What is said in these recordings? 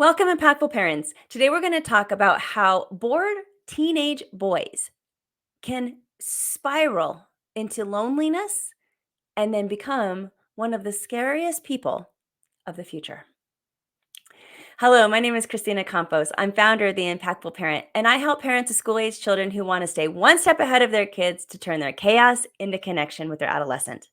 Welcome, impactful parents. Today we're going to talk about how bored teenage boys can spiral into loneliness and then become one of the scariest people of the future. Hello, my name is Christina Campos. I'm founder of The Impactful Parent, and I help parents of school-age children who want to stay one step ahead of their kids to turn their chaos into connection with their adolescent.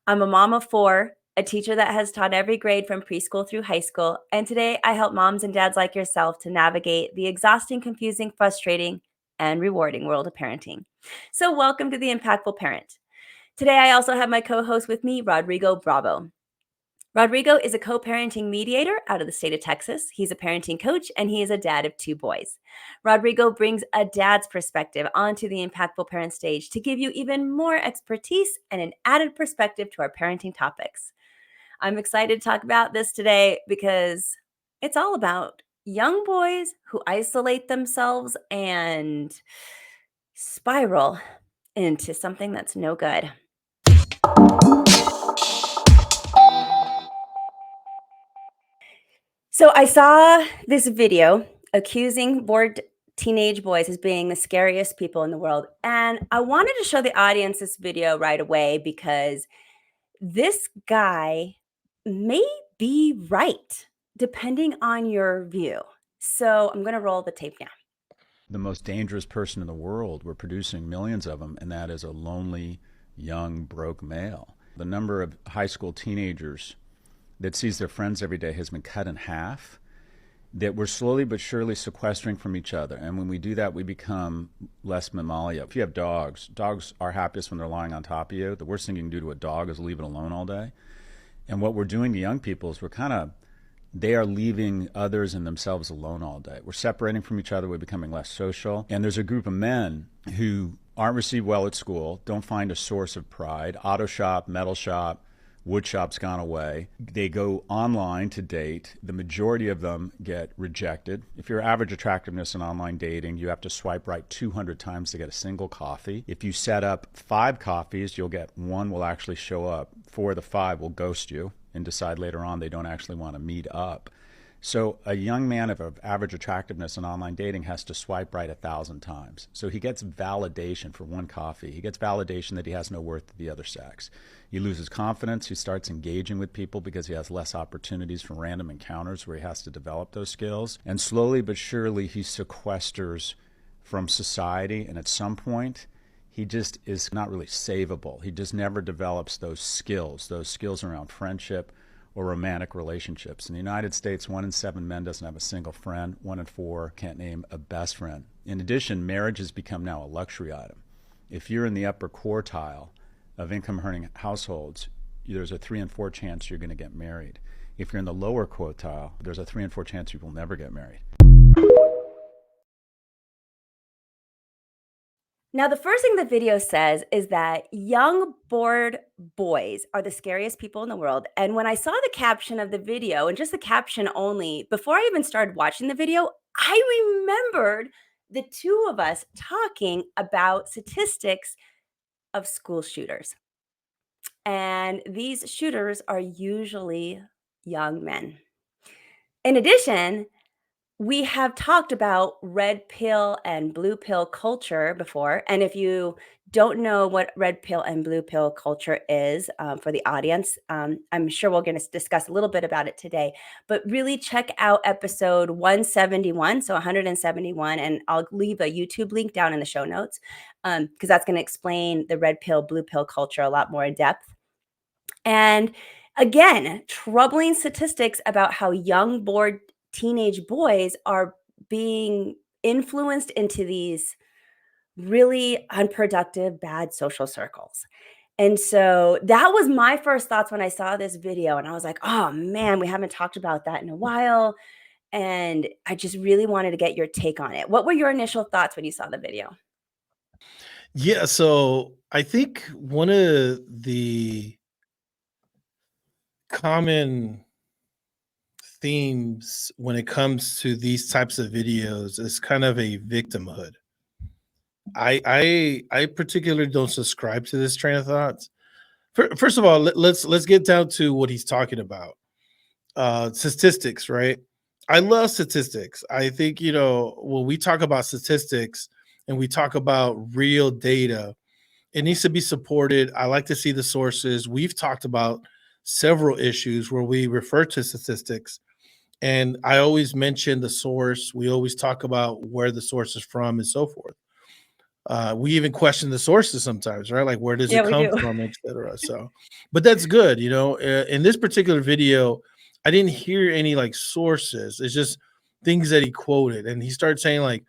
I'm a mom of four, a teacher that has taught every grade from preschool through high school, and today I help moms and dads like yourself to navigate the exhausting, confusing, frustrating, and rewarding world of parenting. So welcome to The Impactful Parent. Today I also have my co-host with me, Rodrigo Bravo. Rodrigo is a co-parenting mediator out of the state of Texas. He's a parenting coach, and he is a dad of two boys. Rodrigo brings a dad's perspective onto the Impactful Parent stage to give you even more expertise and an added perspective to our parenting topics. I'm excited to talk about this today because it's all about young boys who isolate themselves and spiral into something that's no good. So I saw this video accusing bored teenage boys as being the scariest people in the world. And I wanted to show the audience this video right away because this guy may be right, depending on your view. So I'm going to roll the tape now. The most dangerous person in the world, we're producing millions of them, and that is a lonely, young, broke male. The number of high school teenagers that sees their friends every day has been cut in half, that we're slowly but surely sequestering from each other. And when we do that, we become less mammalia. If you have dogs are happiest when they're lying on top of you. The worst thing you can do to a dog is leave it alone all day. And what we're doing to young people is they are leaving others and themselves alone all day. We're separating from each other. We're becoming less social. And there's a group of men who aren't received well at school, don't find a source of pride. Auto shop, metal shop, wood shop's gone away. They go online to date. The majority of them get rejected. If your average attractiveness in online dating, you have to swipe right 200 times to get a single coffee. If you set up 5 coffees, you'll get 1 will actually show up. 4 of the 5 will ghost you and decide later on they don't actually want to meet up. So a young man of average attractiveness in online dating has to swipe right 1,000 times. So he gets validation for 1 coffee. He gets validation that he has no worth to the other sex. He loses confidence. He starts engaging with people because he has less opportunities for random encounters where he has to develop those skills. And slowly but surely he sequesters from society, and at some point he just is not really savable. He just never develops those skills around friendship or romantic relationships. In the United States, 1 in 7 men doesn't have a single friend. 1 in 4 can't name a best friend. In addition, marriage has become now a luxury item. If you're in the upper quartile of income-earning households, there's a 3 in 4 chance you're going to get married. If you're in the lower quartile, there's a 3 in 4 chance you will never get married. Now, the first thing the video says is that young, bored boys are the scariest people in the world. And when I saw the caption of the video, and just the caption only, before I even started watching the video, I remembered the two of us talking about statistics of school shooters. And these shooters are usually young men. In addition, we have talked about red pill and blue pill culture before. And if you don't know what red pill and blue pill culture is, for the audience, I'm sure we're going to discuss a little bit about it today. But really check out episode 171, so 171, and I'll leave a YouTube link down in the show notes because that's going to explain the red pill, blue pill culture a lot more in depth. And again, troubling statistics about how young, bored teenage boys are being influenced into these really unproductive, bad social circles. And so that was my first thoughts when I saw this video. And I was like, oh man, we haven't talked about that in a while. And I just really wanted to get your take on it. What were your initial thoughts when you saw the video? Yeah, so I think one of the common themes when it comes to these types of videos is kind of a victimhood. I particularly don't subscribe to this train of thought. First of all, let's get down to what he's talking about. Statistics, right? I love statistics. I think, when we talk about statistics and we talk about real data, it needs to be supported. I like to see the sources. We've talked about several issues where we refer to statistics, and I always mention the source. We always talk about where the source is from and so forth. We even question the sources sometimes, right? Like, where does Yeah, it we come do. from, et cetera. So, but that's good. In this particular video, I didn't hear any like sources. It's just things that he quoted, and he started saying like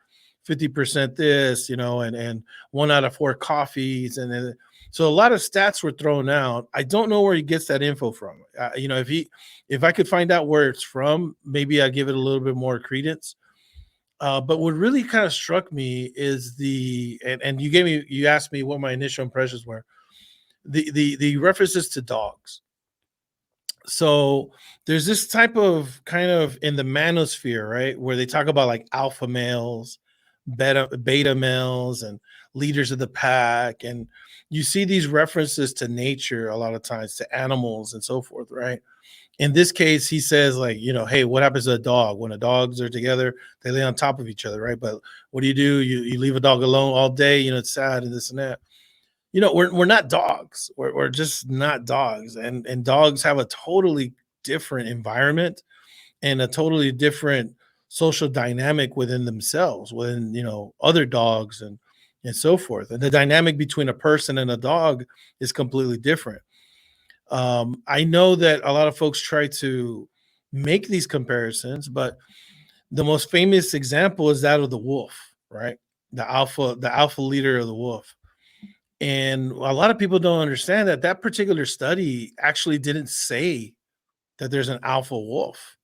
50% this, and 1 out of 4 coffees, and then so a lot of stats were thrown out. I don't know where he gets that info from. If I could find out where it's from, maybe I'd give it a little bit more credence. But what really kind of struck me is and you asked me what my initial impressions were, the references to dogs. So there's this type of kind of in the manosphere, right, where they talk about like alpha males, beta males, and leaders of the pack, and you see these references to nature a lot of times, to animals and so forth, right? In this case, he says, like, hey, what happens to a dog when the dogs are together? They lay on top of each other, right? But what do? You leave a dog alone all day, it's sad and this and that. We're not dogs. We're just not dogs. And dogs have a totally different environment and a totally different social dynamic within themselves, within, other dogs and so forth. And the dynamic between a person and a dog is completely different. I know that a lot of folks try to make these comparisons, but the most famous example is that of the wolf, right? The alpha leader of the wolf. And a lot of people don't understand that that particular study actually didn't say that there's an alpha wolf.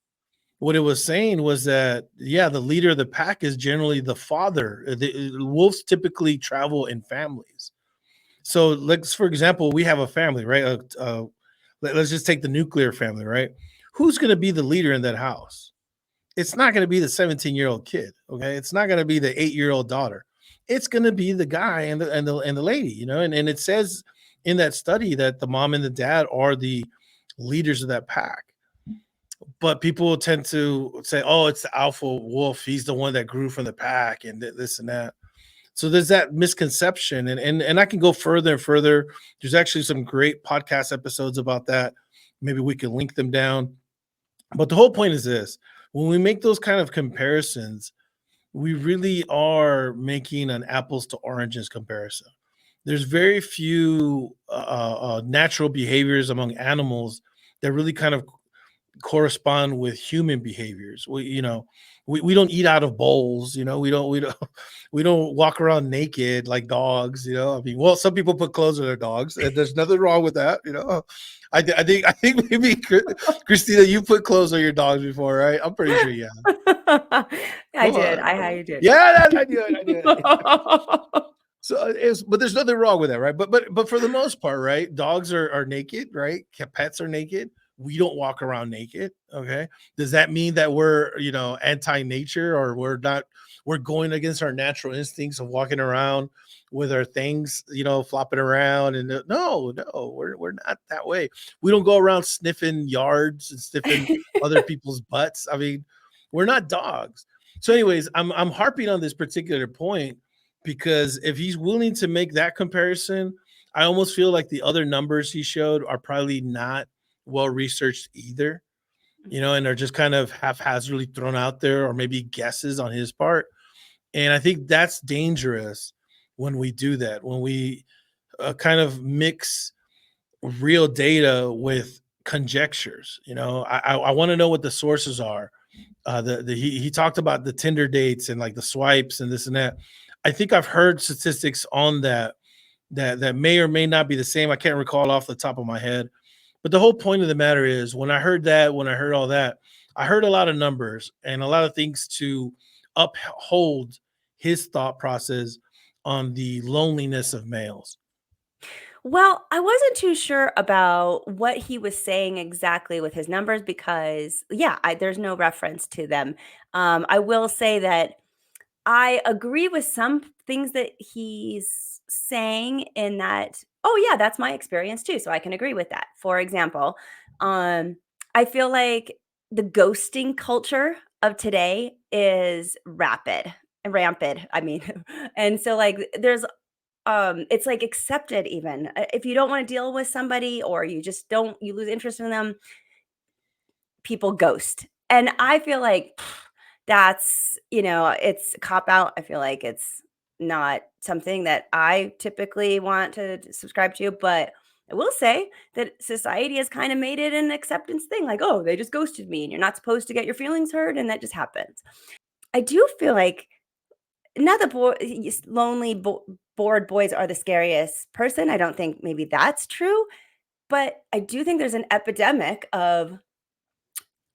What it was saying was that, yeah, the leader of the pack is generally the father. The wolves typically travel in families. So, let's, for example, we have a family, right? Let's just take the nuclear family, right? Who's going to be the leader in that house? It's not going to be the 17-year-old kid, okay? It's not going to be the 8-year-old daughter. It's going to be the guy and the lady, and it says in that study that the mom and the dad are the leaders of that pack. But people tend to say, "Oh, it's the alpha wolf. He's the one that grew from the pack and this and that." So there's that misconception, and I can go further and further. There's actually some great podcast episodes about that. Maybe we can link them down. But the whole point is this: when we make those kind of comparisons, we really are making an apples to oranges comparison. There's very few natural behaviors among animals that really kind of correspond with human behaviors. We don't eat out of bowls. We don't we don't walk around naked like dogs. I mean, well, some people put clothes on their dogs, and there's nothing wrong with that. I think maybe Christina, you put clothes on your dogs before, right? I'm pretty sure. Yeah. I did. I did. Yeah, I do it. I do it. So but there's nothing wrong with that, right? But for the most part, right? Dogs are naked, right? Pets are naked. We don't walk around naked. Okay. Does that mean that we're, anti-nature, or we're going against our natural instincts of walking around with our things, flopping around? And no, we're not that way. We don't go around sniffing yards and sniffing other people's butts. I mean, we're not dogs. So, anyways, I'm harping on this particular point because if he's willing to make that comparison, I almost feel like the other numbers he showed are probably not well researched either, and are just kind of haphazardly thrown out there, or maybe guesses on his part. And I think that's dangerous when we do that, when we kind of mix real data with conjectures. I want to know what the sources are. He talked about the Tinder dates and like the swipes and this and that. I think I've heard statistics on that may or may not be the same. I can't recall off the top of my head. But the whole point of the matter is, when I heard all that, I heard a lot of numbers and a lot of things to uphold his thought process on the loneliness of males. Well, I wasn't too sure about what he was saying exactly with his numbers because, yeah, there's no reference to them. I will say that I agree with some things that he's saying in that, oh, yeah, that's my experience too. So I can agree with that. For example, um, I feel like the ghosting culture of today is rampant, I mean. And so, like, there's it's like accepted even. If you don't want to deal with somebody or you just don't you lose interest in them, people ghost. And I feel like that's, it's a cop out. I feel like it's not something that I typically want to subscribe to, but I will say that society has kind of made it an acceptance thing. Like, oh, they just ghosted me and you're not supposed to get your feelings hurt. And that just happens. I do feel like not that bored boys are the scariest person. I don't think maybe that's true, but I do think there's an epidemic of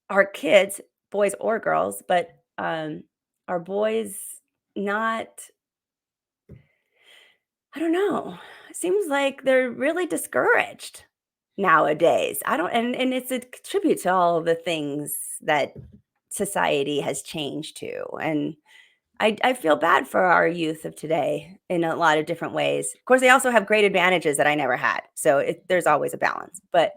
our kids, boys or girls, but our boys not, I don't know. It seems like they're really discouraged nowadays. I don't, and it's a tribute to all of the things that society has changed to. And I feel bad for our youth of today in a lot of different ways. Of course, they also have great advantages that I never had. So there's always a balance. But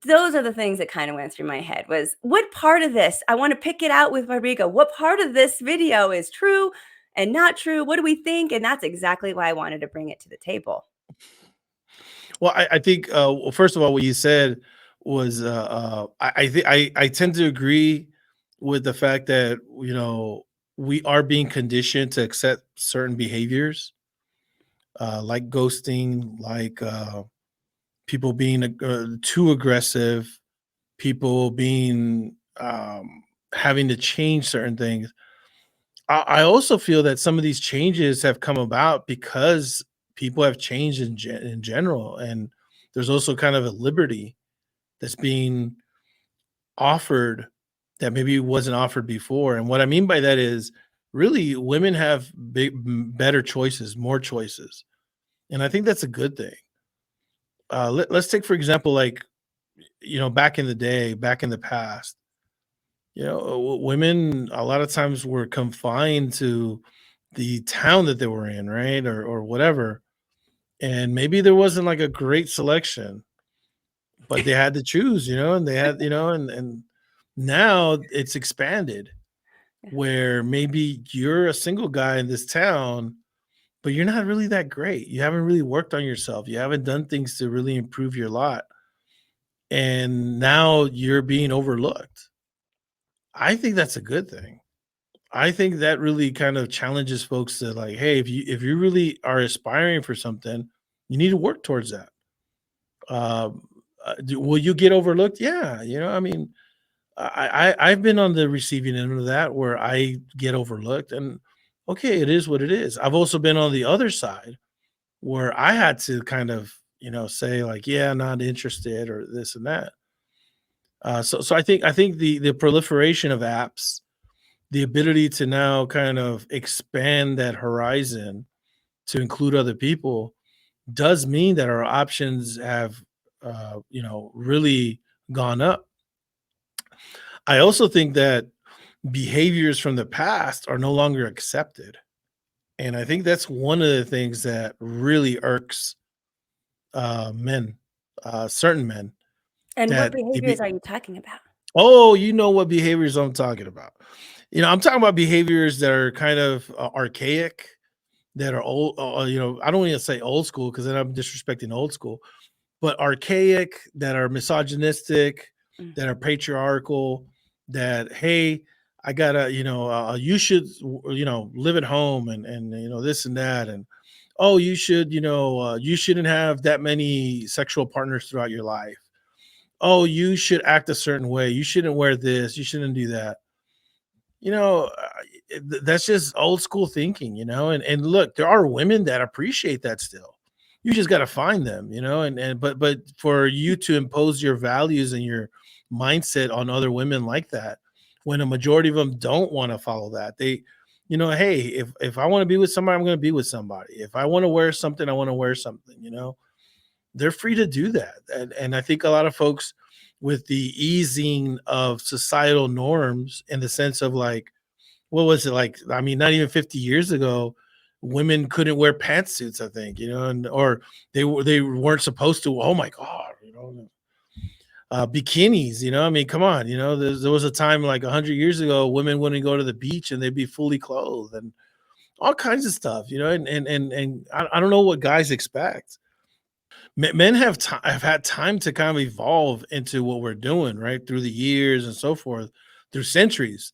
those are the things that kind of went through my head was what part of this, I want to pick it out with Rodrigo. What part of this video is true and not true? What do we think? And that's exactly why I wanted to bring it to the table. Well, I think well, first of all, what you said was I think I tend to agree with the fact that we are being conditioned to accept certain behaviors, like ghosting, like people being too aggressive, people being having to change certain things. I also feel that some of these changes have come about because people have changed in general, and there's also kind of a liberty that's being offered that maybe wasn't offered before. And what I mean by that is really women have better choices, more choices, and I think that's a good thing. Let's take for example, like back in the day, back in the past, women a lot of times were confined to the town that they were in, right? Or whatever. And maybe there wasn't like a great selection, but they had to choose, and they had, and now it's expanded Yeah. where maybe you're a single guy in this town, but you're not really that great. You haven't really worked on yourself. You haven't done things to really improve your lot. And now you're being overlooked. I think that's a good thing. I think that really kind of challenges folks to like, hey, if you really are aspiring for something, you need to work towards that. Will you get overlooked? Yeah, I mean, I've been on the receiving end of that where I get overlooked, and okay, it is what it is. I've also been on the other side where I had to kind of say like, yeah, not interested or this and that. So I think the proliferation of apps, the ability to now kind of expand that horizon to include other people does mean that our options have really gone up. I also think that behaviors from the past are no longer accepted, and I think that's one of the things that really irks men, certain men, And what that behaviors are you talking about? oh, you know what behaviors I'm talking about. I'm talking about behaviors that are kind of archaic, that are old. I don't want to say old school because then I'm disrespecting old school, but archaic, that are misogynistic, Mm. that are patriarchal, that, hey, I gotta, you should, live at home, and this and that, and oh, you should, you shouldn't have that many sexual partners throughout your life. Oh, you should act a certain way. You shouldn't wear this. You shouldn't do that. You know, that's just old school thinking, and look, there are women that appreciate that still. You just got to find them, but for you to impose your values and your mindset on other women like that, when a majority of them don't want to follow that, hey, if I want to be with somebody, I'm going to be with somebody. If I want to wear something, I want to wear something, they're free to do that. And I think a lot of folks, with the easing of societal norms, in the sense of like, what was it like? I mean, not even 50 years ago, women couldn't wear pantsuits, I think, and or they weren't supposed to. Oh my God, bikinis. I mean, come on. There was a time like 100 years ago, women wouldn't go to the beach and they'd be fully clothed and all kinds of stuff. And I don't know what guys expect. Men have had time to kind of evolve into what we're doing, right, through the years and so forth, through centuries.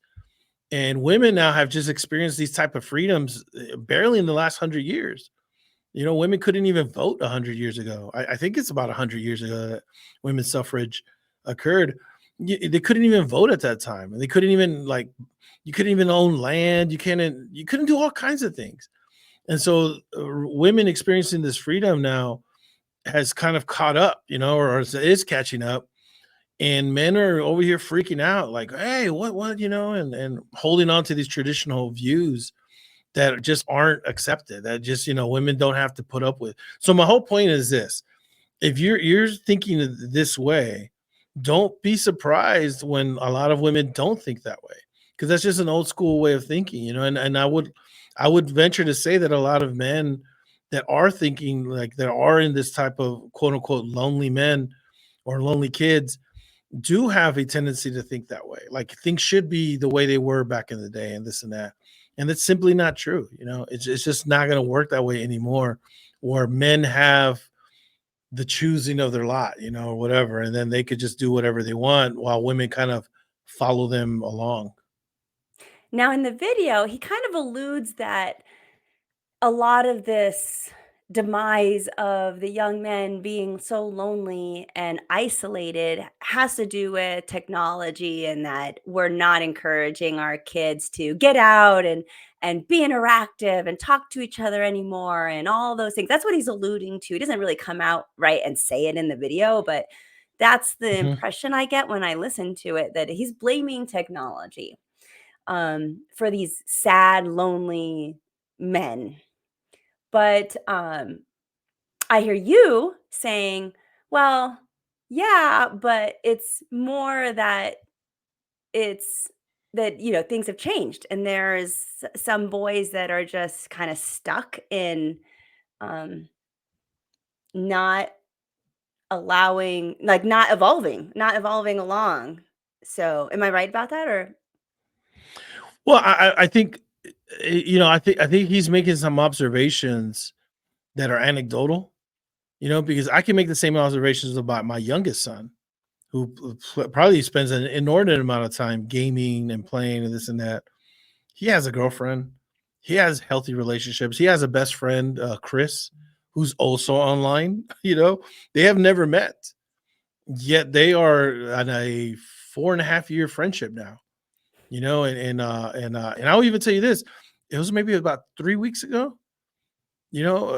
And women now have just experienced these type of freedoms barely in the last 100 years. Women couldn't even vote 100 years ago. I think it's about 100 years ago that women's suffrage occurred. They couldn't even vote at that time, and they couldn't even you couldn't even own land. You couldn't do all kinds of things. And so women experiencing this freedom now has kind of caught up, or is catching up. And men are over here freaking out, like, hey, what, and holding on to these traditional views that just aren't accepted, that just, women don't have to put up with. So my whole point is this: if you're thinking this way, don't be surprised when a lot of women don't think that way, because that's just an old school way of thinking, and I would venture to say that a lot of men that are thinking like that are in this type of quote unquote lonely men or lonely kids do have a tendency to think that way. Like things should be the way they were back in the day and this and that. And it's simply not true. It's just not going to work that way anymore, where men have the choosing of their lot, or whatever. And then they could just do whatever they want while women kind of follow them along. Now, in the video, he kind of alludes that a lot of this demise of the young men being so lonely and isolated has to do with technology, and that we're not encouraging our kids to get out and be interactive and talk to each other anymore and all those things. That's what he's alluding to. He doesn't really come out right and say it in the video, but that's the Mhm. impression I get when I listen to it, that he's blaming technology for these sad, lonely men. But I hear you saying, well, yeah, but it's more that it's that, things have changed and there's some boys that are just kind of stuck in um, not not evolving along. So, am I right about that? Or, Well, I think, I think he's making some observations that are anecdotal, because I can make the same observations about my youngest son, who probably spends an inordinate amount of time gaming and playing and this and that. He has a girlfriend. He has healthy relationships. He has a best friend, Chris, who's also online. They have never met, yet they are on a 4.5 year friendship now. And I'll even tell you this: it was maybe about 3 weeks ago.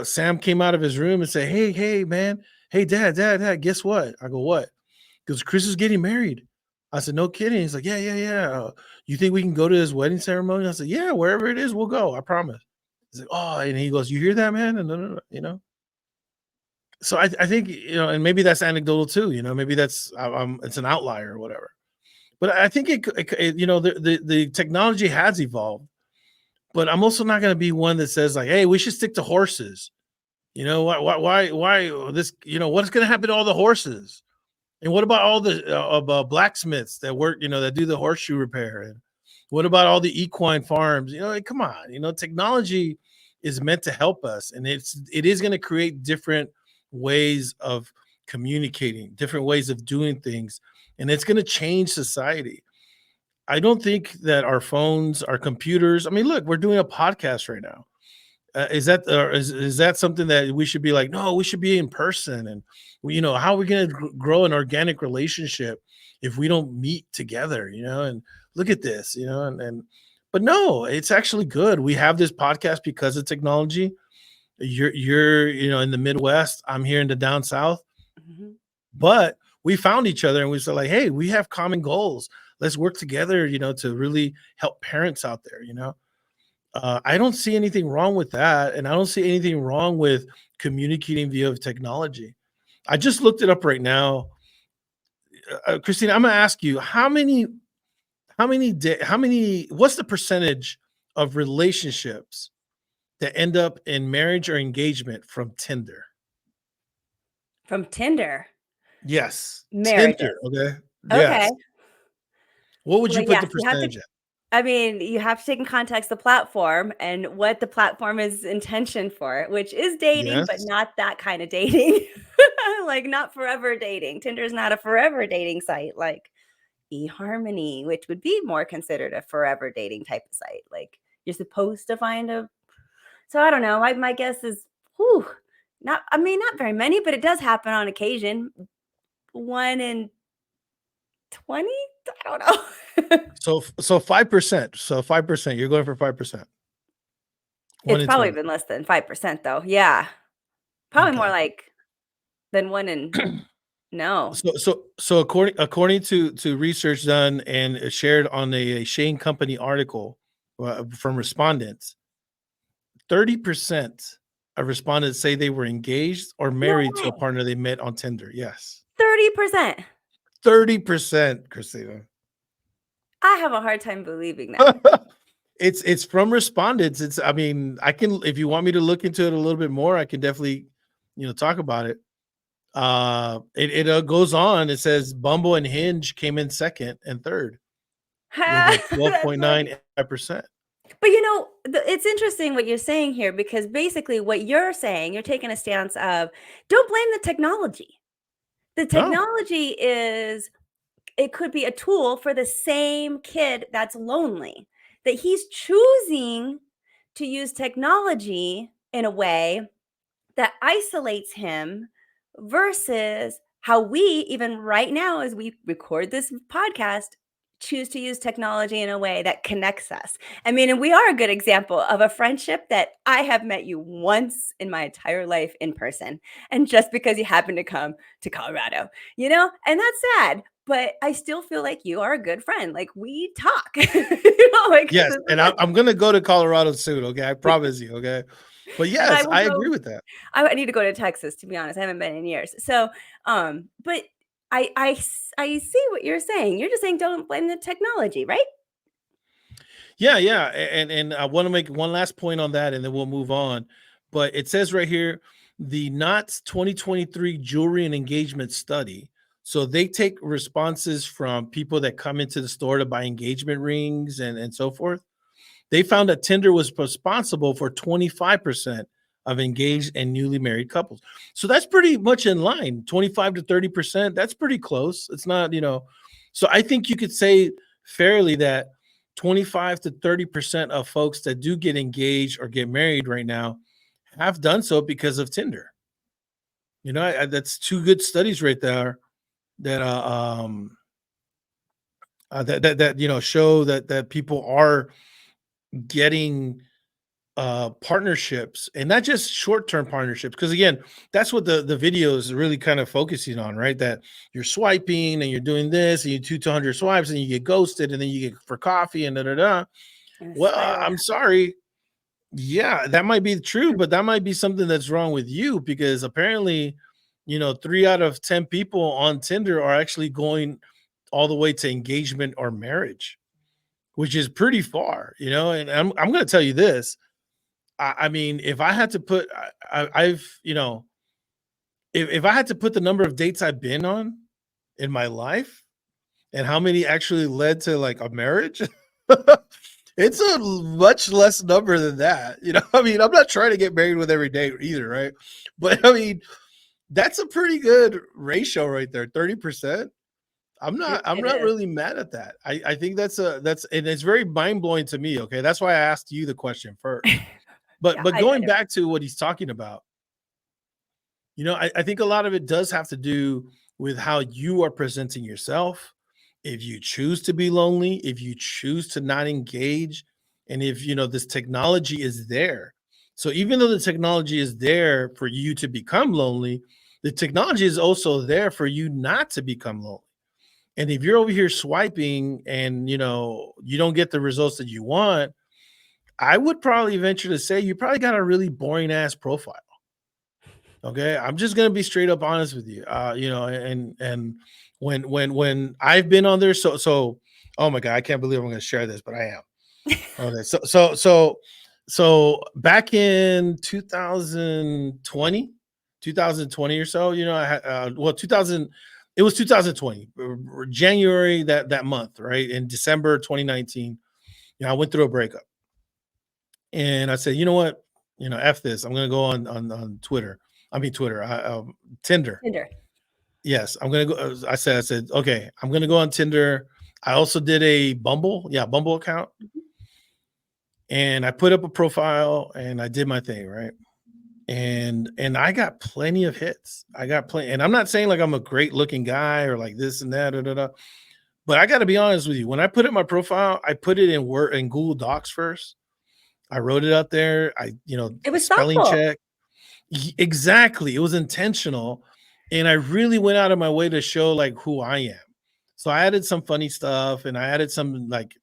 Sam came out of his room and said, "Hey, man, hey, dad, guess what?" I go, "What?" Because Chris is getting married. I said, "No kidding." He's like, "Yeah. You think we can go to his wedding ceremony?" I said, "Yeah, wherever it is, we'll go. I promise." He's like, "Oh," and he goes, "You hear that, man?" And no. So I think, and maybe that's anecdotal too. Maybe that's it's an outlier or whatever. But I think the technology has evolved. But I'm also not going to be one that says like, "Hey, we should stick to horses." Why this? What's going to happen to all the horses? And what about all the blacksmiths that work, that do the horseshoe repair? And what about all the equine farms? Come on, technology is meant to help us, and it is going to create different ways of communicating, different ways of doing things, and it's going to change society. I don't think that our phones, our computers. I mean, look, we're doing a podcast right now. Is that something that we should be like? No, we should be in person. And how are we going to grow an organic relationship if we don't meet together? And look at this. But no, it's actually good. We have this podcast because of technology. You're in the Midwest. I'm here in the down south. Mhm. But we found each other and we said like, hey, we have common goals. Let's work together. To really help parents out there. I don't see anything wrong with that, and I don't see anything wrong with communicating via technology. I just looked it up right now. Christina, I'm gonna ask you what's the percentage of relationships that end up in marriage or engagement from Tinder? From Tinder. Yes. Tinder. Marriages. Okay. Okay. Yes. What would you Well, put the yes, you have to percentage at? I mean, you have to take in context the platform and what the platform is intention for, which is dating, but Yes. not that kind of dating. Like, not forever dating. Tinder is not a forever dating site like eHarmony, which would be more considered a forever dating type of site. Like, you're supposed to find a so I don't know. My guess is, whew, not I mean, not very many, but it does happen on occasion. 1 in 20? I don't know. So 5%. So 5%. You're going for 5%. 1 It's in probably 20. been less than 5% though. Yeah. Probably more Okay. like than 1 in no. So according to research done and shared on a Shane Company article from respondents, 30% of respondents say they were engaged or No married to a way. partner they met on Tinder. Yes. 30%. 30%, Christina. I have a hard time believing that. It's from respondents. It's I mean, I can if you want me to look into it a little bit more, I can definitely, talk about it. It goes on. It says Bumble and Hinge came in second and third with a That's funny. 12.95%. But, it's interesting what you're saying here because basically what you're saying, you're taking a stance of, don't blame the technology. The No. technology is it could be a tool for the same kid that's lonely, that he's choosing to use technology in a way that isolates him versus how we, even right now, as we record this podcast, choose to use technology in a way that connects us. I mean, and we are a good example of a friendship that I have met you once in my entire life in person. And just because you happen to come to Colorado, and that's sad. But I still feel like you are a good friend. Like we talk, like Yes, and I'm gonna go to Colorado soon. Okay, I promise you. Okay, but and I yes, will I agree go with that. I need to go to Texas, to be honest. I haven't been in years. So, but I see what you're saying. You're just saying don't blame the technology, right? Yeah, yeah, and I want to make one last point on that, and then we'll move on. But it says right here, the Knott's 2023 Jewelry and Engagement Study. So they take responses from people that come into the store to buy engagement rings and so forth. They found that Tinder was responsible for 25% of engaged and newly married couples. So that's pretty much in line. 25 to 30%. That's pretty close. It's not. So I think you could say fairly that 25 to 30% of folks that do get engaged or get married right now have done so because of Tinder. That's two good studies right there that show that people are getting partnerships, and not just short-term partnerships, because again, that's what the video is really kind of focusing on, right? That you're swiping and you're doing this and you do 200 swipes and you get ghosted and then you get for coffee and da. And Well, spiral. I'm sorry. Yeah, that might be true, but that might be something that's wrong with you, because apparently, 3 out of 10 people on Tinder are actually going all the way to engagement or marriage, which is pretty far, and I'm going to tell you this. I mean, if I had to put, I've, if I had to put the number of dates I've been on in my life and how many actually led to like a marriage, it's a much less number than that. I mean, I'm not trying to get married with every date either, right? But I mean, that's a pretty good ratio right there, 30%. I'm It not is. really mad at that. I think that's and it's very mind blowing to me. Okay. That's why I asked you the question first. But Yeah, but I going get it. back to what he's talking about, I think a lot of it does have to do with how you are presenting yourself. If you choose to be lonely, if you choose to not engage, and if this technology is there. So even though the technology is there for you to become lonely, the technology is also there for you not to become lonely. And if you're over here swiping and you don't get the results that you want, I would probably venture to say you probably got a really boring ass profile. Okay, I'm just gonna be straight up honest with you. And when I've been on there, so oh my god, I can't believe I'm gonna share this, but I am. Okay, so back in 2020, 2020 or so. You know, I had 2000. It was 2020 January that month, right? In December 2019, you know, I went through a breakup, and I said, you know what, you know, f this. I'm gonna go on Twitter. I mean Twitter, Tinder. Tinder. Yes, I'm gonna go. I said, okay, I'm gonna go on Tinder. I also did a Bumble account, and I put up a profile and I did my thing, right? And I got plenty of hits. I got plenty, and I'm not saying like I'm a great looking guy or like this and that, da, da, da. But I got to be honest with you. When I put up my profile, I put it in Word in Google Docs first. I wrote it out there. It A was spelling thoughtful. check. Exactly. It was intentional. And I really went out of my way to show like who I am. So I added some funny stuff and I added some like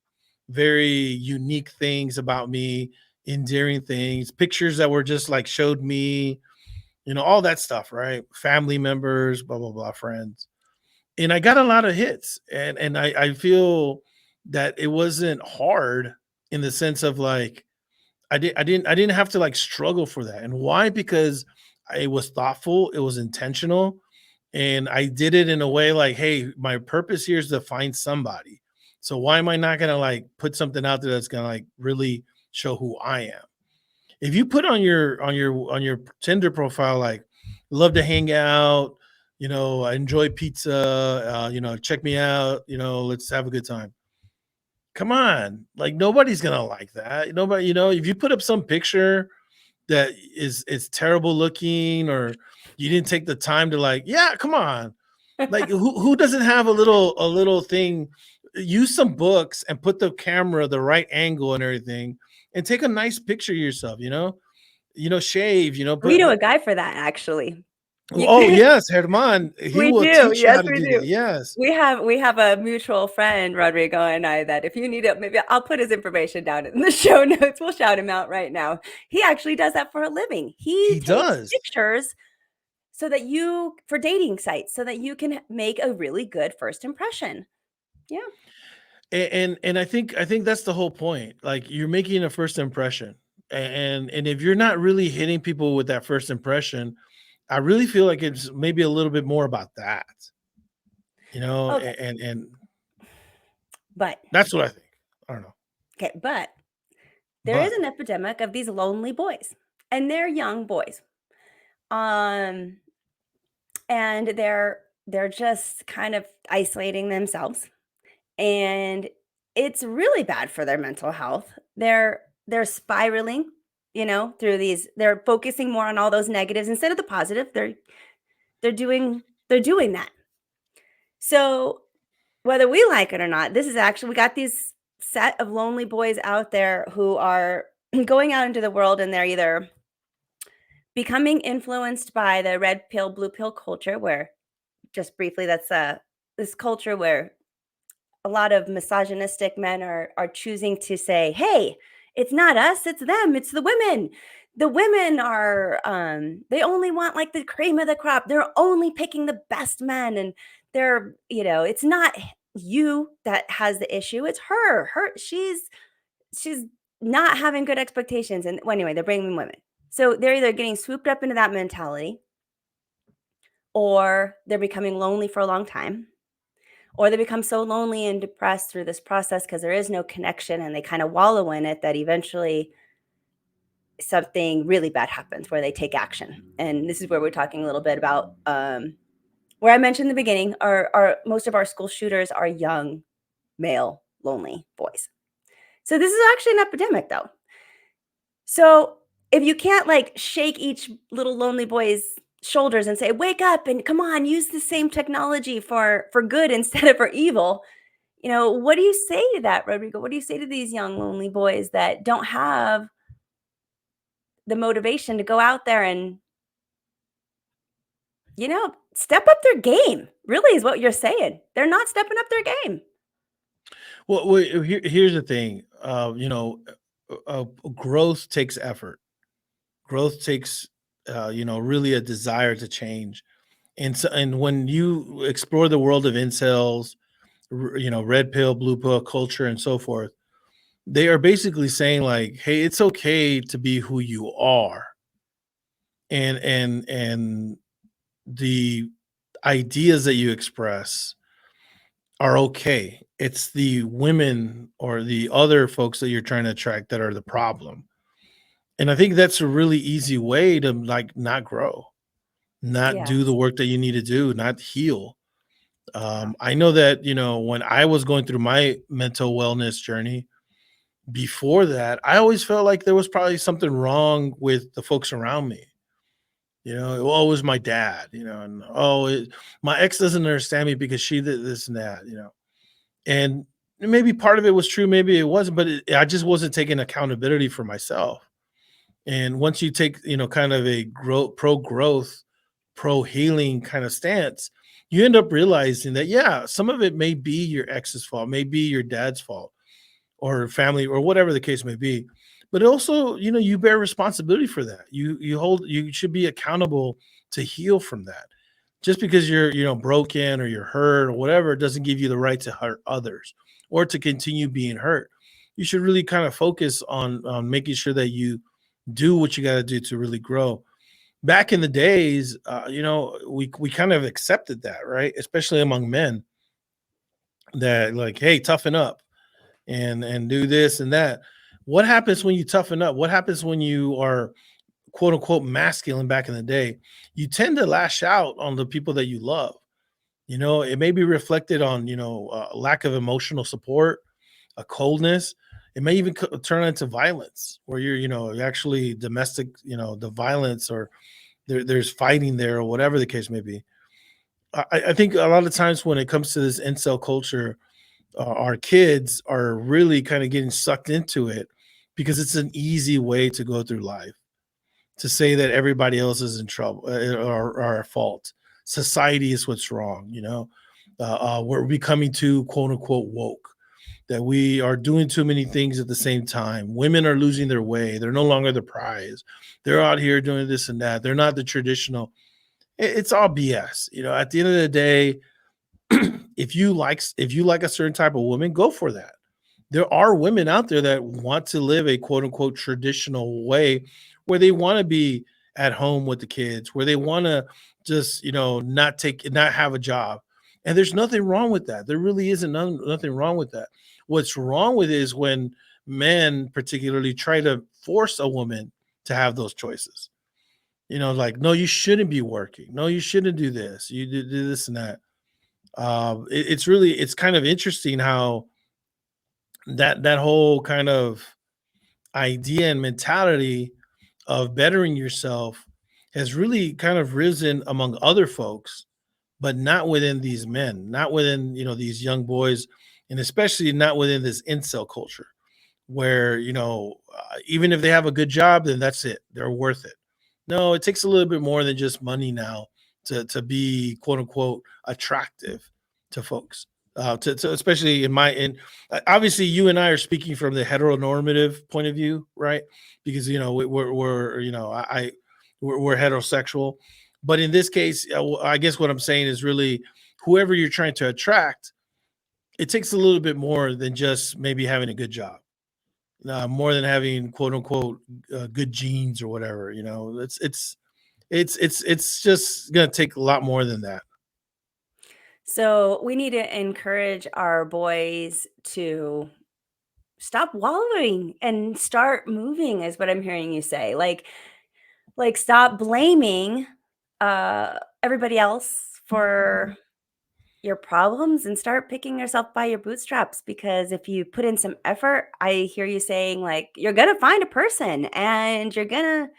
very unique things about me, endearing things, pictures that were just like showed me, you know, all that stuff, right? Family members, blah, blah, blah, friends. And I got a lot of hits. And I feel that it wasn't hard in the sense of like I didn't have to like struggle for that. And why? Because it was thoughtful, it was intentional, and I did it in a way like, hey, my purpose here is to find somebody. So why am I not gonna like put something out there that's gonna like really show who I am? If you put on your Tinder profile like love to hang out, you know, I enjoy pizza, you know, check me out, you know, let's have a good time. Come on, like nobody's gonna like that. Nobody, you know, if you put up some picture that is terrible looking, or you didn't take the time to like, yeah, come on. Like who doesn't have a little thing? Use some books and put the camera the right angle and everything and take a nice picture of yourself, you know, shave, you know, We put know a guy for that, actually. You oh can yes, Herman, he we will do, teach you yes, how to we do that. do. Yes. We have a mutual friend, Rodrigo and I, that if you need it, maybe I'll put his information down in the show notes. We'll shout him out right now. He actually does that for a living. He He takes does. pictures so that you for dating sites, so that you can make a really good first impression. Yeah. And I think that's the whole point. Like you're making a first impression. And if you're not really hitting people with that first impression, I really feel like it's maybe a little bit more about that, you know, Okay. and But that's what I think. I don't know. but there is But an epidemic of these lonely boys, and they're young boys. Um and they're just kind of isolating themselves, and it's really bad for their mental health. They're spiraling, through these. They're focusing more on all those negatives instead of the positive. They're doing that. So whether we like it or not, this is actually we got these set of lonely boys out there who are going out into the world, and they're either becoming influenced by the red pill, blue pill culture, where just briefly, that's this culture where a lot of misogynistic men are choosing to say, "Hey, it's not us, it's them, it's the women. The women are they only want like the cream of the crop. They're only picking the best men, and it's not you that has the issue. It's her. She's not having good expectations." And well, anyway, they're bringing women. So they're either getting swooped up into that mentality, or they're becoming lonely for a long time, or they become so lonely and depressed through this process because there is no connection, and they kind of wallow in it, that eventually something really bad happens where they take action. And this is where we're talking a little bit about where I mentioned in the beginning, are most of our school shooters are young male lonely boys. So this is actually an epidemic, though. So if you can't like shake each little lonely boy's shoulders and say, "Wake up and come on, use the same technology for good instead of for evil," what do you say to that, Rodrigo? What do you say to these young lonely boys that don't have the motivation to go out there and, step up their game? Really is what you're saying. They're not stepping up their game. here's the thing. Growth takes effort. Growth takes, really a desire to change. And when you explore the world of incels, red pill, blue pill culture, and so forth, they are basically saying like, hey, it's okay to be who you are. and the ideas that you express are okay. It's the women or the other folks that you're trying to attract that are the problem. And I think that's a really easy way to like not grow, not do the Yes. work that you need to do, not heal. Yeah. I know that, when I was going through my mental wellness journey, before that, I always felt like there was probably something wrong with the folks around me. Oh, it was my dad, and my ex doesn't understand me because she did this and that. And maybe part of it was true, maybe it wasn't, but I just wasn't taking accountability for myself. And once you take, kind of a pro growth, pro healing kind of stance, you end up realizing that, yeah, some of it may be your ex's fault, may be your dad's fault or family or whatever the case may be. But also, you bear responsibility for that. You should be accountable to heal from that. Just because you're, broken or you're hurt or whatever doesn't give you the right to hurt others or to continue being hurt. You should really kind of focus on making sure that you do what you got to do to really grow. Back in the days, we kind of accepted that, right? Especially among men, that like, hey, toughen up and do this and that. What happens when you toughen up? What happens when you are quote unquote masculine back in the day? You tend to lash out on the people that you love. It may be reflected on, lack of emotional support, a coldness. It may even turn into violence where you're actually domestic, the violence or there's fighting there or whatever the case may be. I think a lot of times when it comes to this incel culture, our kids are really kind of getting sucked into it because it's an easy way to go through life, to say that everybody else is in trouble or at fault. Society is what's wrong. We're becoming too quote unquote woke, that we are doing too many things at the same time. Women are losing their way. They're no longer the prize. They're out here doing this and that. They're not the traditional. It's all BS. At the end of the day, if you like a certain type of woman, go for that. There are women out there that want to live a quote unquote traditional way where they want to be at home with the kids, where they want to just, not have a job. And there's nothing wrong with that. There really isn't nothing wrong with that. What's wrong with it is when men particularly try to force a woman to have those choices. Like, no, you shouldn't be working. No, you shouldn't do this. You do this and that. It's kind of interesting how that whole kind of idea and mentality of bettering yourself has really kind of risen among other folks, but not within these men, not within, these young boys, and especially not within this incel culture where, even if they have a good job, then that's it. They're worth it. No, it takes a little bit more than just money now to be quote unquote attractive to folks. To especially obviously you and I are speaking from the heteronormative point of view, right? Because we're we're heterosexual, but in this case, I guess what I'm saying is really whoever you're trying to attract, it takes a little bit more than just maybe having a good job, more than having quote unquote good genes or whatever. It's just gonna take a lot more than that. So we need to encourage our boys to stop wallowing and start moving is what I'm hearing you say. Like stop blaming everybody else for your problems and start picking yourself by your bootstraps, because if you put in some effort, I hear you saying like you're going to find a person and you're going to,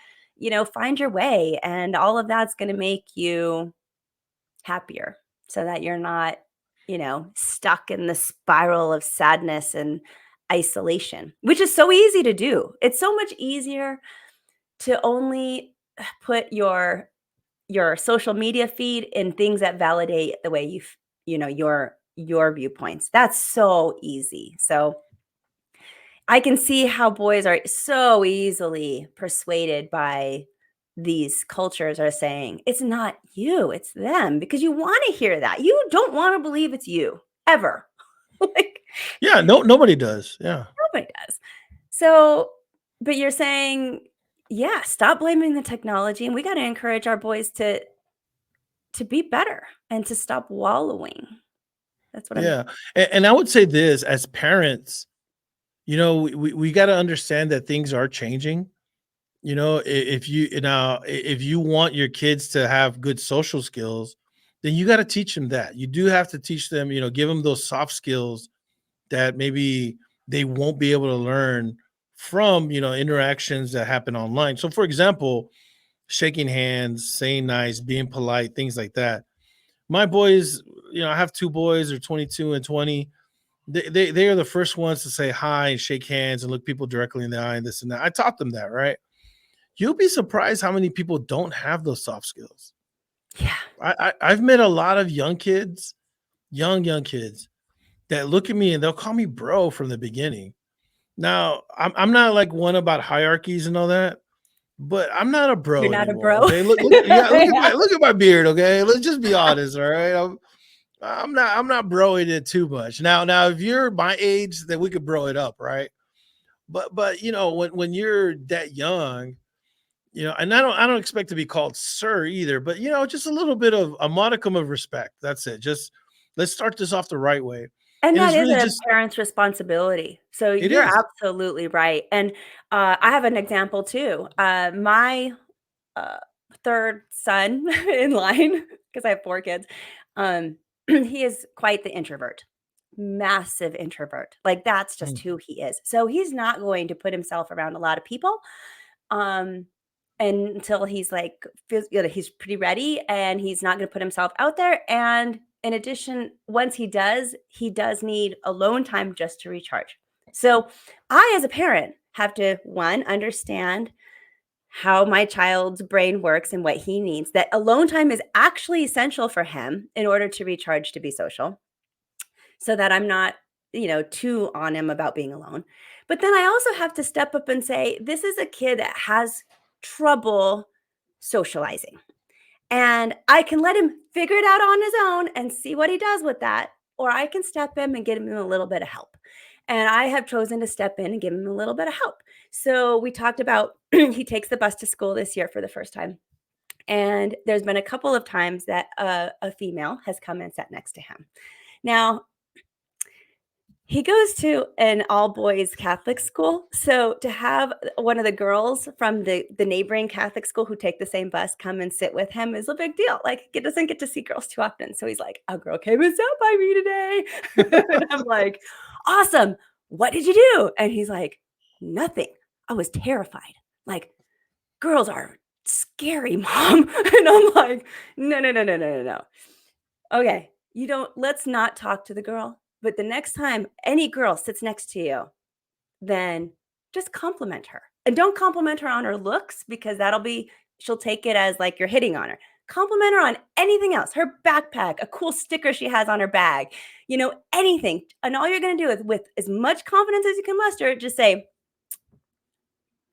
find your way, and all of that's going to make you happier so that you're not, stuck in the spiral of sadness and isolation, which is so easy to do. It's so much easier to only put your social media feed in things that validate the way your viewpoints. That's so easy. So I can see how boys are so easily persuaded by these cultures are saying it's not you, it's them, because you want to hear that. You don't want to believe it's you ever. Like Yeah, no, nobody does. Yeah. nobody does. So, but you're saying Yeah, stop blaming the technology, and we gotta encourage our boys to be better and to stop wallowing. That's what I'm Yeah, and I would say this as parents, you know, we got to understand that things are changing. You know, if you now if you want your kids to have good social skills, then you got to teach them that. You do have to teach them, you know, give them those soft skills that maybe they won't be able to learn from, you know, interactions that happen online. So for example, shaking hands, saying nice, being polite, things like that. My boys, you know, I have two boys, they're 22 and 20. They are the first ones to say hi and shake hands and look people directly in the eye and this and that. I taught them that, right? You'll be surprised how many people don't have those soft skills. Yeah. I've met a lot of young kids, young kids that look at me and they'll call me bro from the beginning. Now, I'm not like one about hierarchies and all that, but I'm not a You're bro not a anymore. bro. Okay, look, yeah, Yeah. look at my beard. Okay, let's just be honest. All right, I'm not broing it too much. Now, if you're my age, then we could bro it up, right? But you know, when you're that young, you know, and I don't expect to be called sir either, but you know, just a little bit of a modicum of respect. That's it. Just let's start this off the right way. And And that it's is really a just parent's responsibility. So it you're is. absolutely right. And, I have an example too. My, uh, 3rd son in line, because I have 4 kids, um, he is quite the introvert, massive introvert. Like, that's just Mm, who he is. So he's not going to put himself around a lot of people, um, until he's like feels you know, he's pretty ready and he's not going to put himself out there. And in addition, once he does need alone time just to recharge. So I, as a parent, have to one understand how my child's brain works and what he needs. That alone time is actually essential for him in order to recharge to be social so that I'm not, too on him about being alone. But then I also have to step up and say, this is a kid that has trouble socializing. And I can let him figure it out on his own and see what he does with that. Or I can step in and give him a little bit of help. And I have chosen to step in and give him a little bit of help. So we talked about he takes the bus to school this year for the first time. And there's been a couple of times that a female has come and sat next to him. Now, he goes to an all boys Catholic school, so to have one of the girls from the neighboring Catholic school who take the same bus come and sit with him is a big deal. Like, he doesn't get to see girls too often, so he's like, "A girl came and sat by me today." And I'm like, "Awesome. What did you do?" And he's like, "Nothing. I was terrified. Like, girls are scary, mom." And I'm like, "No, no, no, no, no, no, no. Okay, you don't let's not talk to the girl, but the next time any girl sits next to you, then just compliment her. And don't compliment her on her looks because she'll take it as like you're hitting on her. Compliment her on anything else, her backpack, a cool sticker she has on her bag, anything. And all you're going to do is with as much confidence as you can muster, just say,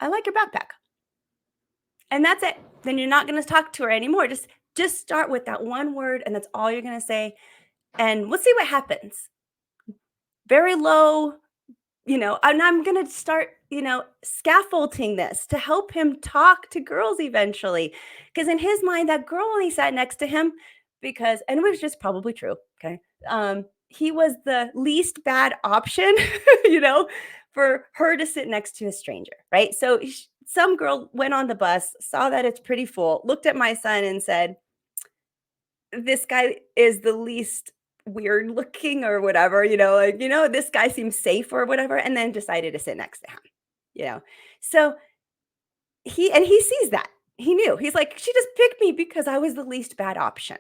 "I like your backpack." And that's it. Then you're not going to talk to her anymore. Just start with that one word and that's all you're going to say and we'll see what happens. Very low, and I'm gonna start, scaffolding this to help him talk to girls eventually. Because in his mind, that girl only sat next to him because and it was just probably true, okay? He was the least bad option, you know, for her to sit next to a stranger, right? So some girl went on the bus, saw that it's pretty full, looked at my son and said, "This guy is the least weird looking or whatever, like, this guy seems safe or whatever," and then decided to sit next to him, you know? So he sees that. He knew. He's like, "She just picked me because I was the least bad option."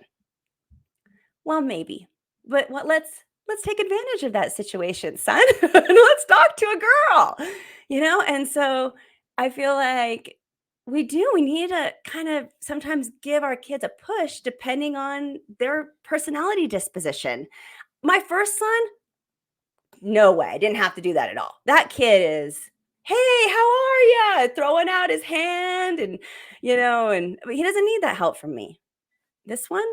Well, maybe. But let's take advantage of that situation, son. And let's talk to a girl. And so I feel like we need to kind of sometimes give our kids a push depending on their personality disposition. My first son, no way. I didn't have to do that at all. That kid is, "Hey, how are you?" Throwing out his hand but he doesn't need that help from me. This one,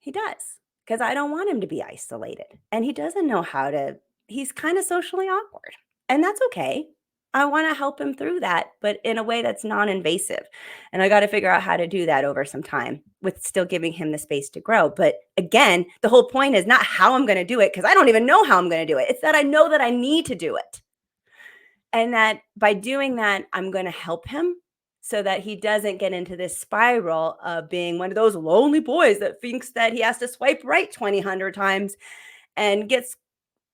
he does, because I don't want him to be isolated, and he doesn't know how to he's kinda socially awkward, and that's okay. I want to help him through that, but in a way that's non-invasive. And I got to figure out how to do that over some time with still giving him the space to grow. But again, the whole point is not how I'm going to do it, because I don't even know how I'm going to do it. It's that I know that I need to do it. And that by doing that, I'm going to help him so that he doesn't get into this spiral of being one of those lonely boys that thinks that he has to swipe right 2,000 times and gets,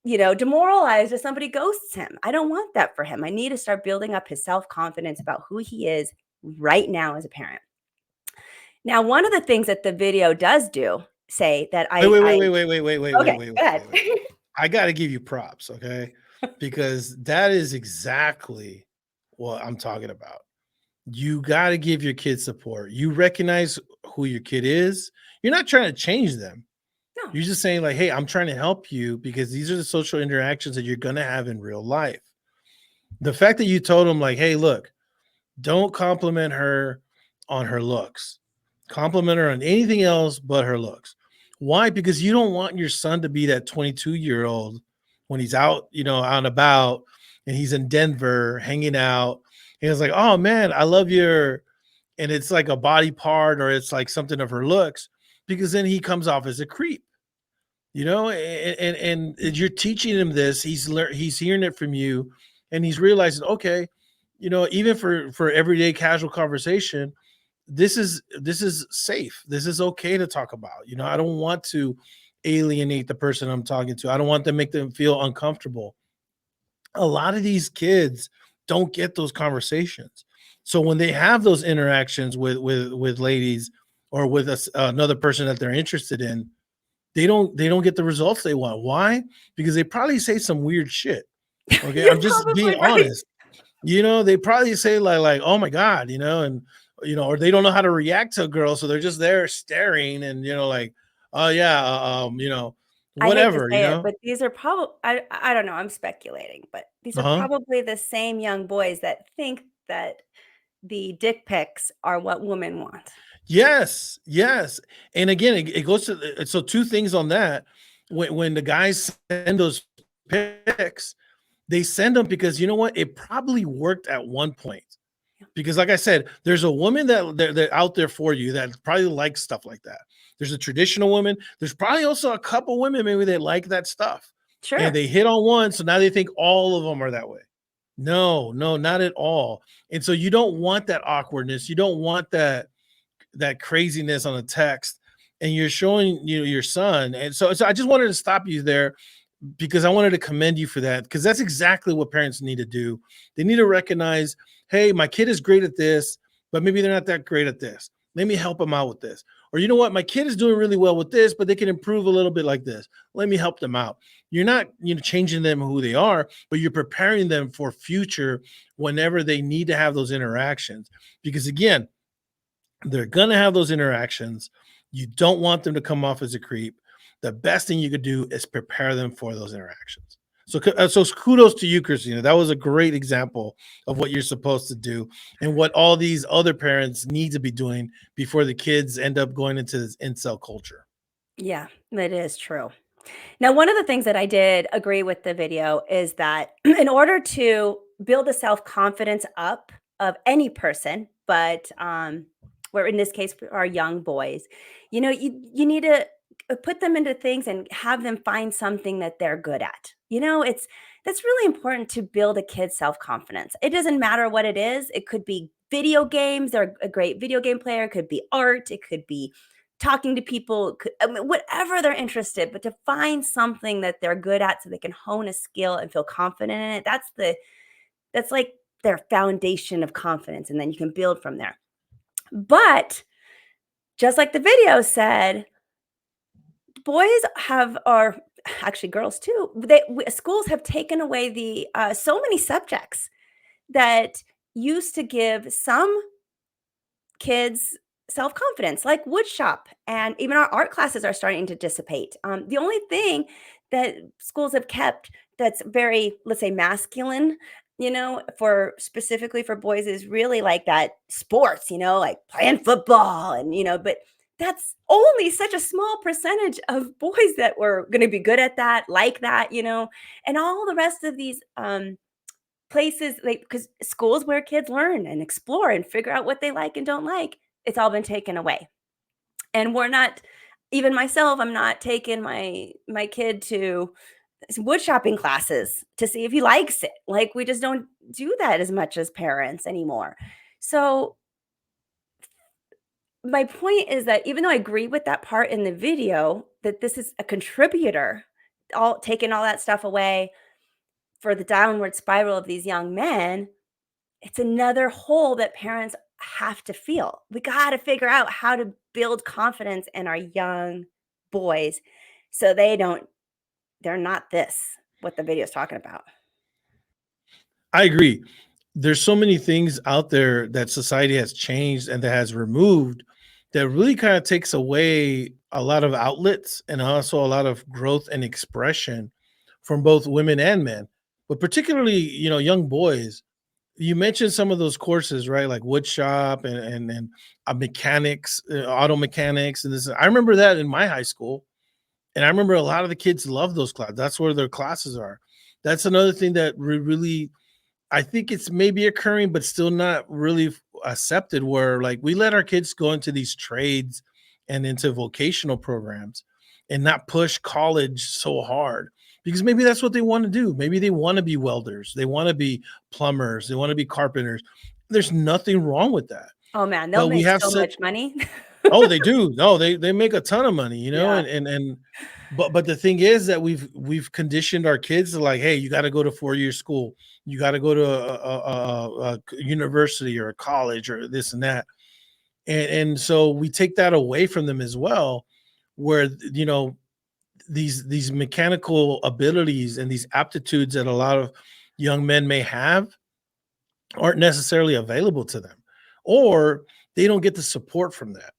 demoralized if somebody ghosts him. I don't want that for him. I need to start building up his self-confidence about who he is right now as a parent. Now, one of the things that the video does do say that Wait, wait, wait, I wait, wait, wait, wait, wait, wait, okay, wait, go wait, ahead. wait, wait. I got to give you props, okay? Because that is exactly what I'm talking about. You got to give your kid support. You recognize who your kid is. You're not trying to change them. No. You're just saying, like, hey, I'm trying to help you because these are the social interactions that you're going to have in real life. The fact that you told them, like, hey, look, don't compliment her on her looks, compliment her on anything else but her looks. Why? Because you don't want your son to be that 22-year-old when he's out, out and about, and he's in Denver hanging out. And it's like, oh man, I love your, and it's like a body part or it's like something of her looks, because then he comes off as a creep, and you're teaching him this. He's hearing it from you, and he's realizing, okay, even for everyday casual conversation, this is safe. This is okay to talk about. I don't want to alienate the person I'm talking to. I don't want to make them feel uncomfortable. A lot of these kids don't get those conversations. So when they have those interactions with ladies or with another person that they're interested in, they don't get the results they want. Why? Because they probably say some weird shit. Okay, You're I'm just being probably right. honest. They probably say like, oh my god, and or they don't know how to react to a girl, so they're just there staring, and like, oh yeah, I hate to whatever. say it, but these are probably I don't know, I'm speculating, but these are Uh-huh. probably the same young boys that think that the dick pics are what women want. Yes, yes. And again, it goes to so two things on that. When the guys send those pics, they send them because you know what? It probably worked at one point. Yeah. Because like I said, there's a woman that out there for you that probably likes stuff like that. There's a traditional woman. There's probably also a couple women maybe that like that stuff. And Sure. they hit on one, so now they think all of them are that way. No, no, not at all. And so you don't want that awkwardness. You don't want that craziness on a text, and you're showing your son. And so I just wanted to stop you there because I wanted to commend you for that, because that's exactly what parents need to do. They need to recognize, hey, my kid is great at this, but maybe they're not that great at this. Let me help them out with this. Or you know what, my kid is doing really well with this, but they can improve a little bit like this. Let me help them out. You're not changing them who they are, but you're preparing them for future whenever they need to have those interactions. Because again, they're going to have those interactions. You don't want them to come off as a creep. The best thing you could do is prepare them for those interactions. So kudos to you, Christina. That was a great example of what you're supposed to do and what all these other parents need to be doing before the kids end up going into this incel culture. Yeah, that is true. Now, one of the things that I did agree with the video is that in order to build the self-confidence up of any person, but where in this case for our young boys, you need to put them into things and have them find something that they're good at. That's really important to build a kid's self-confidence. It doesn't matter what it is. It could be video games. They're a great video game player. It could be art. It could be talking to people, whatever they're interested, but to find something that they're good at so they can hone a skill and feel confident in it. That's like their foundation of confidence, and then you can build from there. But just like the video said, boys or actually girls too, schools have taken away the so many subjects that used to give some kids self-confidence, like wood shop, and even our art classes are starting to dissipate. The only thing that schools have kept that's very, let's say, masculine, for specifically for boys is really like that sports, like playing football, and but that's only such a small percentage of boys that were going to be good at that, like that, and all the rest of these places like because schools where kids learn and explore and figure out what they like and don't like, it's all been taken away. And we're not, even myself, I'm not taking my kid to wood shopping classes to see if he likes it. Like we just don't do that as much as parents anymore. So my point is that even though I agree with that part in the video, that this is a contributor, all taking all that stuff away for the downward spiral of these young men, it's another hole that parents have to feel. We got to figure out how to build confidence in our young boys so they're not this, what the video is talking about. I agree. There's so many things out there that society has changed and that has removed that really kind of takes away a lot of outlets and also a lot of growth and expression from both women and men, but particularly, young boys. You mentioned some of those courses, right? Like wood shop and mechanics, auto mechanics, and this. I remember that in my high school, and I remember a lot of the kids love those classes. That's where their classes are. That's another thing that really, I think it's maybe occurring, but still not really accepted. Where like we let our kids go into these trades and into vocational programs, and not push college so hard because maybe that's what they want to do. Maybe they want to be welders, they want to be plumbers, they want to be carpenters. There's nothing wrong with that, Oh man, they'll but we make have so such. much money. Oh, they do. No, they make a ton of money, Yeah. and but the thing is that we've conditioned our kids to like, hey, you got to go to 4 year school, you got to go to a university or a college or this and that, and so we take that away from them as well, where these mechanical abilities and these aptitudes that a lot of young men may have aren't necessarily available to them, or they don't get the support from that.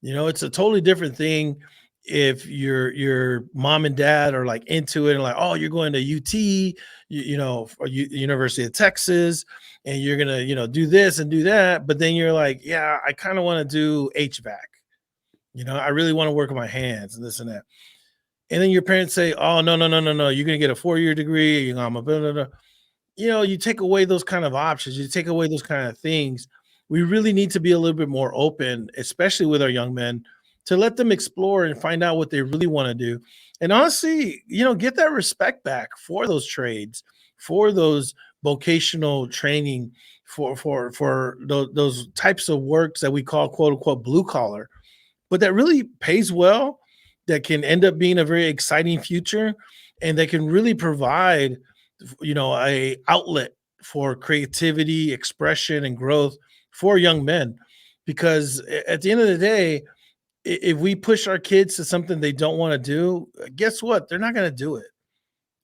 It's a totally different thing if your mom and dad are like into it and like, oh, you're going to UT, or University of Texas, and you're gonna, do this and do that. But then you're like, yeah, I kind of want to do HVAC. I really want to work with my hands and this and that. And then your parents say, oh, no, no, no, no, no, you're gonna get a 4 year degree. I'm a blah, blah, blah. You take away those kind of options, you take away those kind of things. We really need to be a little bit more open, especially with our young men, to let them explore and find out what they really want to do. And honestly, get that respect back for those trades, for those vocational training, for those types of works that we call quote unquote blue collar, but that really pays well, that can end up being a very exciting future, and that can really provide a outlet for creativity, expression, and growth for young men. Because at the end of the day, if we push our kids to something they don't want to do, guess what? They're not going to do it,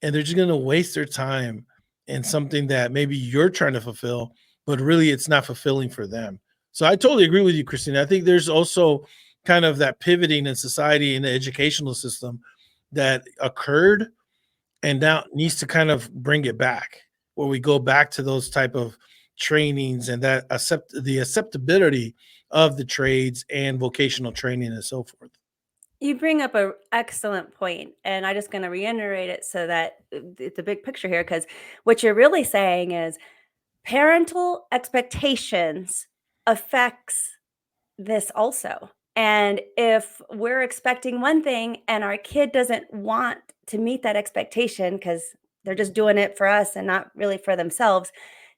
and they're just going to waste their time in something that maybe you're trying to fulfill, but really it's not fulfilling for them. So I totally agree with you, Christine. I think there's also kind of that pivoting in society, in the educational system, that occurred and now needs to kind of bring it back, where we go back to those type of trainings and that acceptability of the trades and vocational training and so forth. You bring up a excellent point, and I'm just gonna reiterate it so that it's a big picture here. Because what you're really saying is parental expectations affects this also. And if we're expecting one thing and our kid doesn't want to meet that expectation because they're just doing it for us and not really for themselves,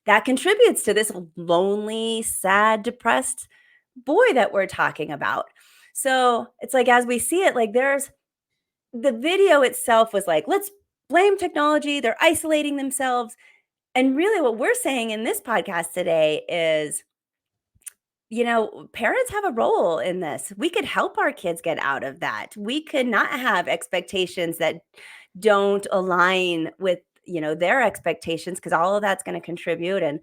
that contributes to this lonely, sad, depressed boy that we're talking about. So it's like, as we see it, like there's the video itself was like, let's blame technology. They're isolating themselves. And really, what we're saying in this podcast today is, parents have a role in this. We could help our kids get out of that. We could not have expectations that don't align with, their expectations, because all of that's going to contribute. And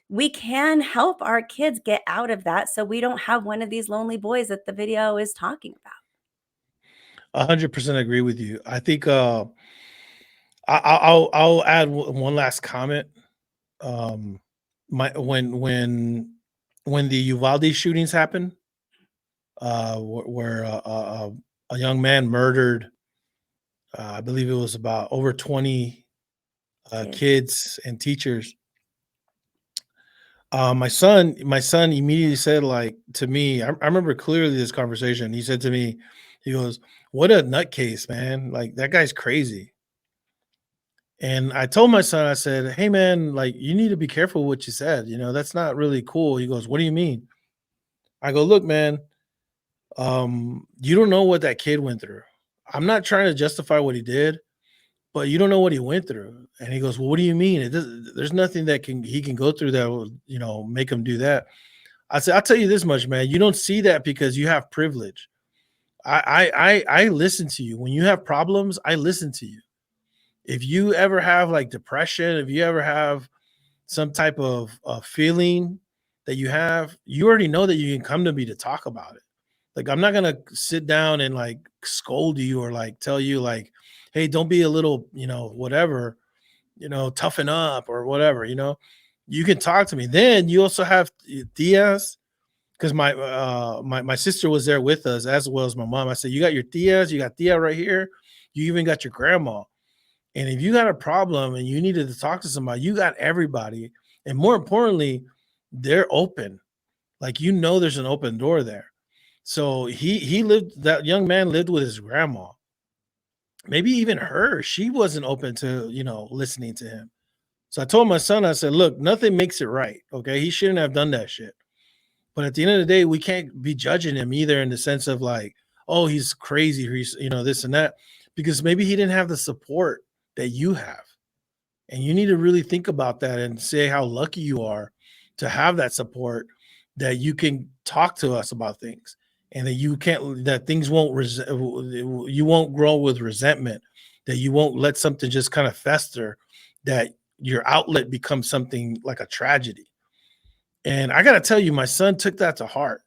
we can help our kids get out of that so we don't have one of these lonely boys that the video is talking about. 100% agree with you. I think I'll add one last comment. Um, my when the Uvalde shootings happened, where a young man murdered, I believe it was about over 20 Kids. kids and teachers. My son immediately said, like, to me, I remember clearly this conversation. He said to me, he goes, "What a nutcase, man! Like that guy's crazy." And I told my son, I said, "Hey, man, like you need to be careful what you said. You know, that's not really cool." He goes, "What do you mean?" I go, "Look, man, you don't know what that kid went through. I'm not trying to justify what he did, but you don't know what he went through." And he goes, "Well, what do you mean? There's nothing that he can go through that will, make him do that." I said, "I'll tell you this much, man. You don't see that because you have privilege. I listen to you. When you have problems, I listen to you. If you ever have like depression, if you ever have some type of feeling that you have, you already know that you can come to me to talk about it. Like I'm not gonna sit down and like scold you or like tell you like, hey, don't be a little, whatever, toughen up or whatever. You can talk to me. Then you also have Diaz because my sister was there with us as well as my mom. I said, you got your Diaz, you got Tia right here, you even got your grandma. And if you got a problem and you needed to talk to somebody, you got everybody. And more importantly, they're open. Like there's an open door there. So that young man lived with his grandma. Maybe even her, she wasn't open to, listening to him. So I told my son, I said, look, nothing makes it right. Okay. He shouldn't have done that shit. But at the end of the day, we can't be judging him either in the sense of like, oh, he's crazy, or he's, this and that, because maybe he didn't have the support that you have. And you need to really think about that and say how lucky you are to have that support, that you can talk to us about things and that things you won't grow with resentment, that you won't let something just kind of fester, that your outlet becomes something like a tragedy. And I got to tell you, my son took that to heart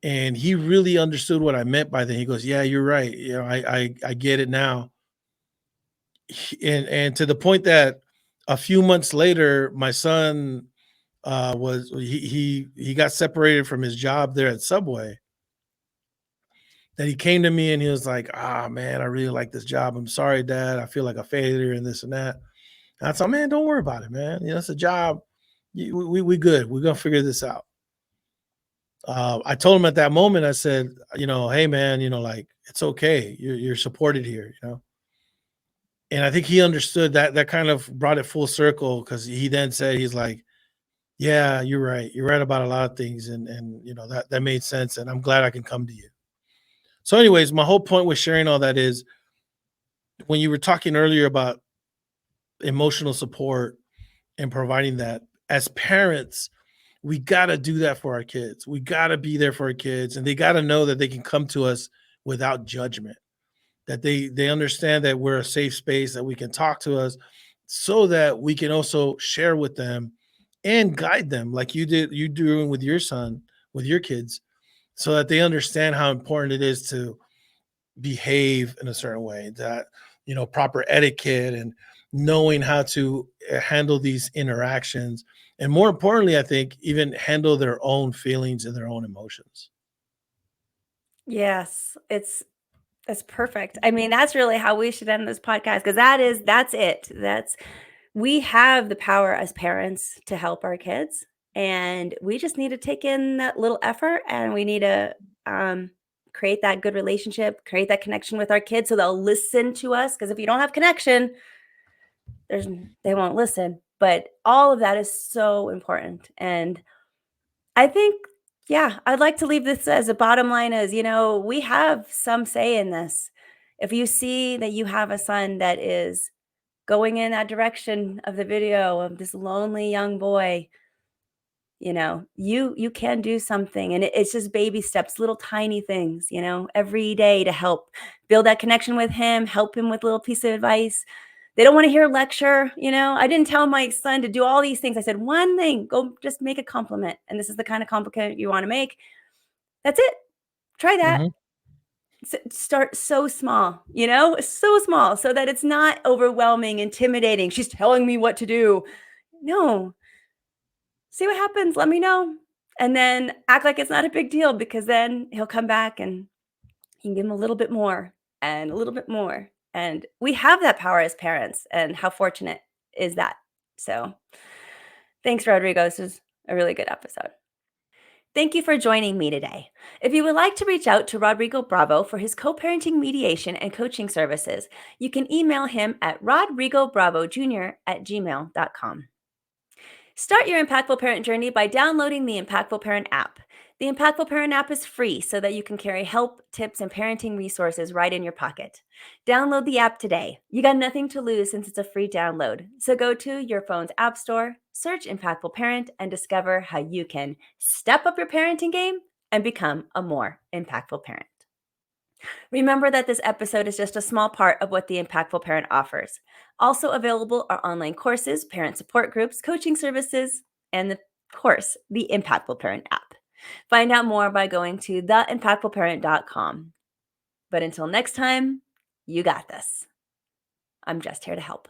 and he really understood what I meant by that. He goes, yeah, you're right. I get it now. And to the point that a few months later, my son was he got separated from his job there at Subway. That he came to me and he was like, "Ah, man, I really like this job. I'm sorry, Dad. I feel like a failure and this and that." And I thought, "Man, don't worry about it, man. It's a job. We good. We're gonna figure this out." I told him at that moment, I said, "Hey, man, like it's okay. You're supported here, you know." And I think he understood that. That kind of brought it full circle because he then said, he's like, "Yeah, you're right. You're right about a lot of things, and that made sense. And I'm glad I can come to you." So, anyways, my whole point with sharing all that is when you were talking earlier about emotional support and providing that as parents, we got to do that for our kids. We got to be there for our kids, and they got to know that they can come to us without judgment, that they understand that we're a safe space, that we can talk to us so that we can also share with them and guide them like you doing with your son, with your kids, so that they understand how important it is to behave in a certain way, that proper etiquette and knowing how to handle these interactions, and more importantly, I think even handle their own feelings and their own emotions. Yes, that's perfect. I mean, that's really how we should end this podcast because that's it. That's we have the power as parents to help our kids, and we just need to take in that little effort, and we need to um, create that good relationship, create that connection with our kids, so they'll listen to us. Because if you don't have connection, there's they won't listen. But all of that is so important, and I think, yeah, I'd like to leave this as a bottom line as, we have some say in this. If you see that you have a son that is going in that direction of the video of this lonely young boy, you can do something. And it's just baby steps, little tiny things, every day to help build that connection with him, help him with a little piece of advice. They don't want to hear a lecture. I didn't tell my son to do all these things. I said, one thing, go just make a compliment. And this is the kind of compliment you want to make. That's it. Try that. Mhm. Start so small, so small so that it's not overwhelming, intimidating. She's telling me what to do. No, see what happens. Let me know. And then act like it's not a big deal because then he'll come back and you can give him a little bit more and a little bit more. And we have that power as parents. And how fortunate is that? So thanks, Rodrigo. This was a A really good episode. Thank you for joining me today. If you would like to reach out to Rodrigo Bravo for his co-parenting mediation and coaching services, you can email him at rodrigobravo.jr@gmail.com. Start your Impactful Parent journey by downloading the Impactful Parent app. The Impactful Parent app is free so that you can carry help, tips, and parenting resources right in your pocket. Download the app today. You got nothing to lose since it's a free download. So go to your phone's app store, search Impactful Parent, and discover how you can step up your parenting game and become a more impactful parent. Remember that this episode is just a small part of what the Impactful Parent offers. Also available are online courses, parent support groups, coaching services, and of course, the Impactful Parent app. Find out more by going to theimpactfulparent.com. But until next time, you got this. I'm just here to help.